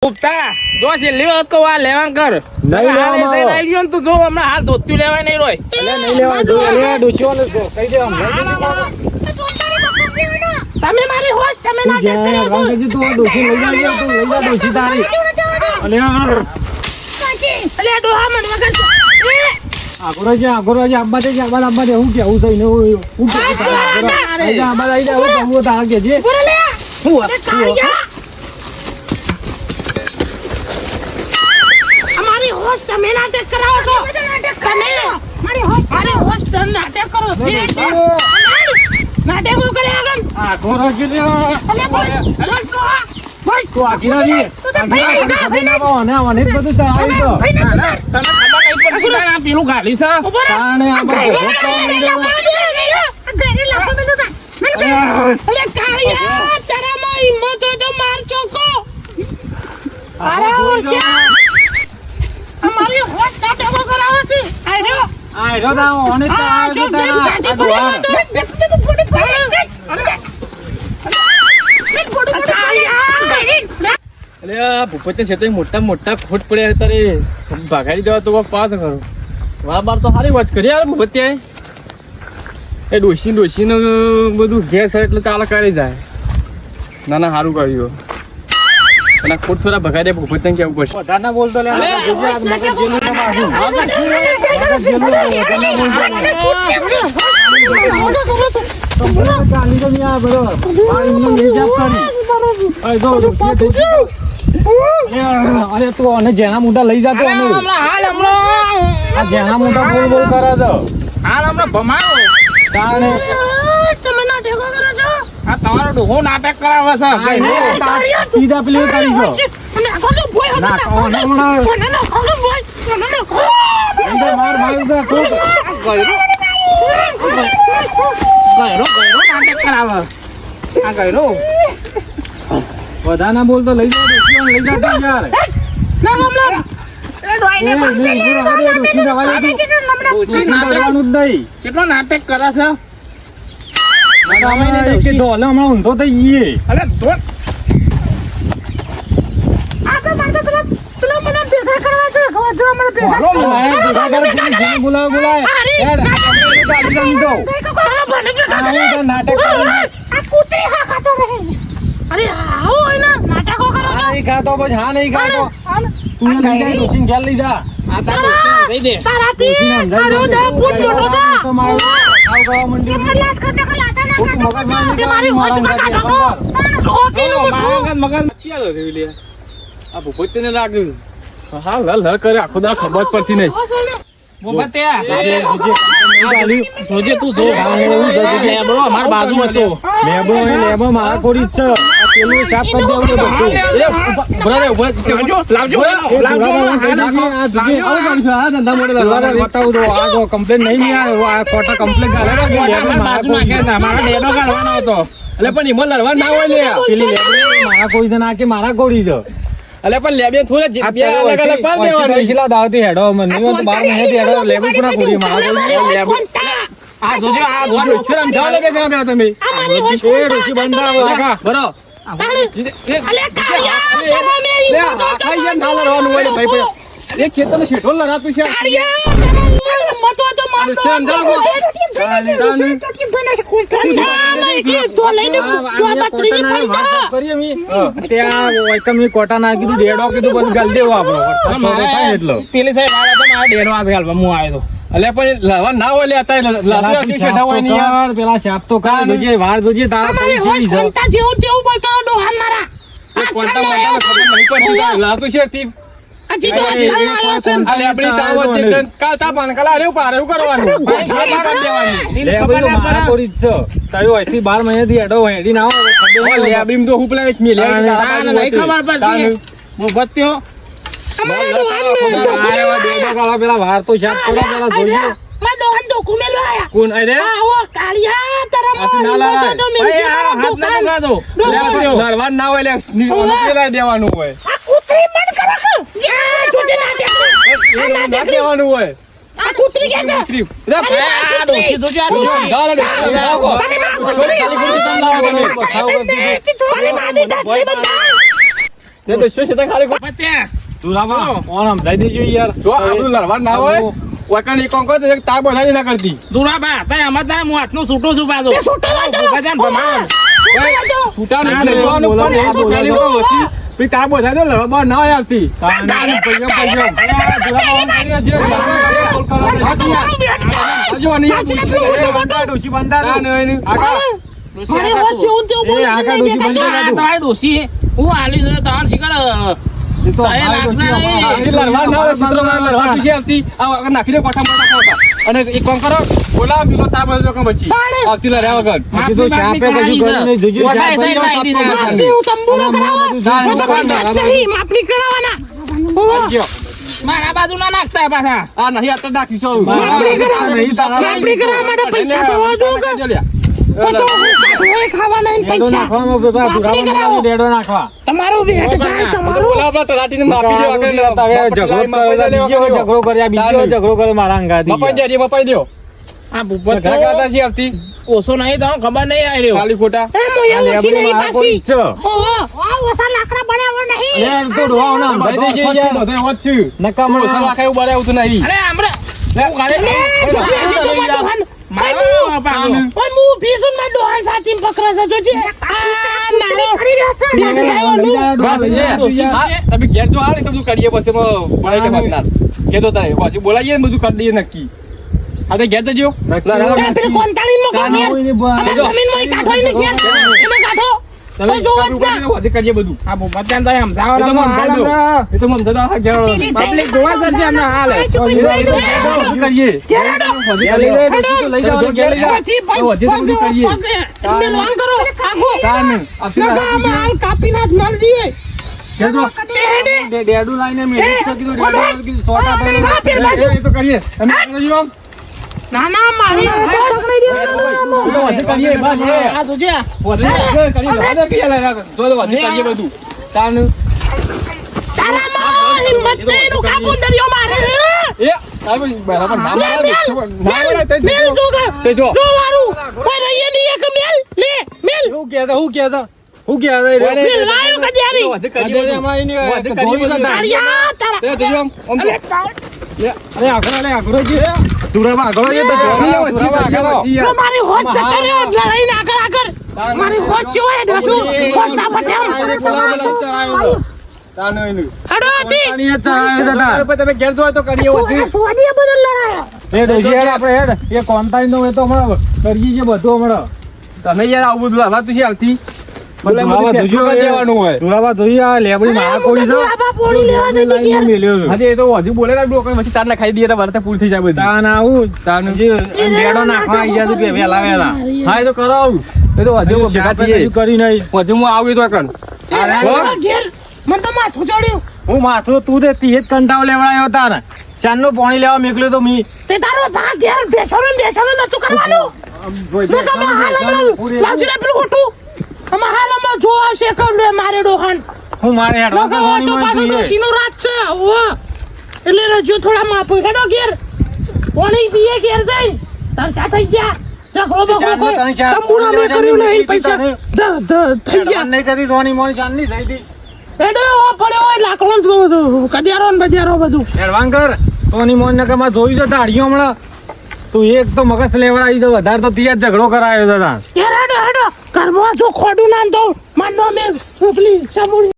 ઉપતા જો છેલ્લી વખત કહું આ લેવાન કર નહીં લેવામાં આવી ગયો ને તું જો હમણાં હાલ ધોતું લેવાય નહીં રોય નહીં લેવા જો લે ડોશીઓને કહી દે તમે મારી હોશ તમે ના તું ડોશી લઈ જા તું લઈ જા ડોશી તારી અલે ડોહા મને વગર આગળ છે આંબા દે હું કેવું થઈને હું આંબા લઈ જા હું તાર કે જે અમારી હોશ તમે નાટક કરાવો છો તમે મારી હોશ તમે નાટક કરો નાટકો કરે આગળ આગળ છે લે તો આખી ના ખબર ના પાવ ને આને બધું ચાલી તો તને ખબર નહીં પડતી આ પેલું ગાલી છે તાણે આ બધું અમારી હોશ નાટકો કરાવે છે આ રો દાઓ અને આ જો તારા અરે આ ભૂપત છે તો મોટા ખોટ પડ્યા તારે ભાગાડી દેવા તો પાસ કરો વાહ બાર તો સારી વાત કરી યાર ભૂપત એ ડોસી નું બધું ગેસ એટલે ચાલે કરી જાય ના સારું કર્યું અને ખોટ થોડા ભગાડે ભૂપત ને કેવું પડશે વધારે બોલતો લે અરે તું અને જેના મોટા લઈ જતો જેના મોટા બોલ કરે તો હાલ હમણાં ભમાવો તાણે તમે નાટકો કરો છો આ તમારો ડોહો નાટક કરાવે છે સીધા પેલી કરી છો ના કોને હમણાં માર ભાઈ તો ખૂબ ગયરો નાટક કરાવે આ ગયરો બધા ના બોલ તો લઈ જાઓ લઈ જાતો યાર કેટલો નાટક કરે છે હમણાં ઊંધો થઈ ગઈ અરે ધોત ખાતો પછી હા નહીં ખાતો તું લઈ જા ડોશીને ઘેર લઈ જા આ તારો દઈ દે આ ભૂપત ને લાગ્યું હા હલ કરે આખો દા ખબર પડતી નહીં જોજે તું જો લેબડો અમાર બાજુ હતો લેબો મારા કોડી છે પેલું સાફ કરી દેવું બતાવું તો આ કમ્પ્લેન નહીં આ ખોટા કમ્પ્લેન હતો એટલે પણ એમાં લડવા ના હોય લે પેલી મારા કોઈ છે ના કે મારા કોડી છે એટલે પણ લેબે થોડે અલગ અલગ પાડ દેવાનું પૈસા દાવતી હેડો મને તો 12 મહિનાથી હેડો લેબુ પૂરા કોડી મારા કોઈ આ જોજો આ ગોળ છોરામ જાવ લે કે તમે એ ઋષિ બંધા વાગા બરો એક ખેતર શેઠો લડાતું છે કોટા ના કીધું ડેડો કીધું બધું ગાલ દેવો આપડો એટલો પેલી સાહેબ ડેડો આપે હું આવ્યો એટલે પણ લડવા ના હોય લે પેલા શાપ તો કાર જોજે વાર જોજે તારા જેવું તેવું બોલતો ડોહાન મારા લાતું છે પેલા વાર તો શાપ કરો પેલા જોઈએ કોણ અરે લડવા ના હોય દેવાનું હોય ના દેવાનું હોય તે તો શું છે તે ખાલી પત્યા તુરાબા ઓન સમજાઈ દેજો યાર જો આપણું લડવા ના હોય કોઈકને એક કોણ કરે તો એક તાર બોલાવી ના કરતી દુરાબા તય અમાર હું હાથનું છૂટું છું બાજુ તે છૂટો ભગવાન ભમાન છૂટા નહીં લેવાનું પણ આ બોલાવી તો વચ્ચે પછી તાર બોલાવી દો લડવા બહાર ના હોય આવતી હજુ અને ડોશી બંધા મારે હોત જેવું તેવું બોલે તાય ડોસી હું આલી છે તાન શિકાર નાખી દે કોઠા અને એક કામ કરો બોલા પેલો તાર બધો કામ બચી આવતી લડ્યા વગર મારા બાજુ ના નાખતા પાછા આ નહીં આ તો નાખીશું ડેડો નાખવા તમારું ભેટ જાય તમારું ઝઘડો કર્યા બીજો ઝઘડો કરે મારા અંગાથી મપાઈ દો આ ભૂપત આવતી ઓછો નહીં તો ખબર નહીં આવી રહ્યો ખાલી ખોટા એ મોયા ઓછી નહીં પાછી છે ઓહો આ ઓસા લાકડા બનાવવા નહીં અરે તો ડોહાવના સમજાઈ દેજો યાર નકામો અરે આમરે ઓય મુ ભીસુન માં ડોહાન સાચીમ પકડે છે જોજે આ નારો તમે ઘેર તો હાલ બધું કરીએ પછી કેતો તારે પછી બોલાવીએ ને બધું કરી દઈએ નક્કી હા તો ઘેર તો જો પેલી કોંતાળી મો ગમે જમીન માં કાઠો ને ઘેર એને કાઠો તમે કરીએ બધું આ બચ્ચાન તો એમ જાવ એ તો મમતા પબ્લિક જોવા કરજે હમણાં હાલ કરીએ કાપી નાથ માર દીએ ડેડુ લાઈને મેલી તો કરીએ ના ના મારી કરીએ બસ આ જોજે કરીએ બધું તાનું તારા માં હિંમત નહીં નું કાપું દરિયો મારે એ તારું બરાબર નામ મેલ જોગા તે જો જો વારું કોઈ રહીએ નહીં એક મેલ લે મેલ હું કહેતા મેલ વાયો કડિયારી તારિયા તારા અરે આગળ જે તુરાબા આગળ જે તો મારી હોત જતો રહ્યો લડાઈ ના આગળ મારી હોત જોય દસું ખોટા પટેમ હડો હતી તમે ઘેર જો તો કરીએ સોદીએ બદલ લડાયા એ દોશિયાડ આપણે હેડ એ કોન્ટાઈન નો એ તો હમણાં કરી છે બધું હમણાં તમે યાર આવું બધું હવા તું આવતી દેવાનું હોય તુરાબા જોઈ આ લેબડી માં કોળી છે બાબા પોણી લેવા જતી ઘેર મેલ્યો છે હજી એ તો હજી બોલે ના પછી તાર ના ખાઈ દઈએ તો વરતે પૂરી થઈ જાય બધી તાન આવું તાન જે ડેડો નાખવા આવી ગયા છે વેલા હા એ તો કરાવું એ તો હજી ભેગા થઈએ કરી નહીં હજી હું આવી તો કન ઘેર મને તો માથું ચડ્યું હું માથું તું તે તીજ કંટાવ લેવડાયો તાર ચાંદનું પાણી લેવા મોકલ્યો તો મી તે તારો ભા ઘેર બેઠો નતું કરવાનું મેં તો હાલ લાવજી રે પેલું ખોટું અમે હાલમાં જો આવશે કર મારે ડોહાન હું મારે હેડવા કરવાની તો હોય પાછું તું એ. ડોશીનું રાત છે ઓ એટલે રજો થોડા માપો હેડો ઘેર પાણી પીએ ઘેર જઈ તાર સા થઈ ગયા ઝઘડો બગડો કોઈ તંબુરા મેં કર્યું નહીં પૈસા થઈ ગયા નહીં કરી ધોની મોની ચાંદની થઈ હતી હેડો ઓ પડ્યો હોય લાકડો કડિયારો ને બડિયારો બધું હેડવાન કર ધોની મોની ને કમાં જોઈ છે તાળીઓ હમણાં તું એક તો મગજ લેવડાવી તો વધારે તો ત્યાં ઝઘડો કરાયો હતા હેડો ઘરમાં જો ખોડું ના તો માનો મેં ઉપલી સાબુડી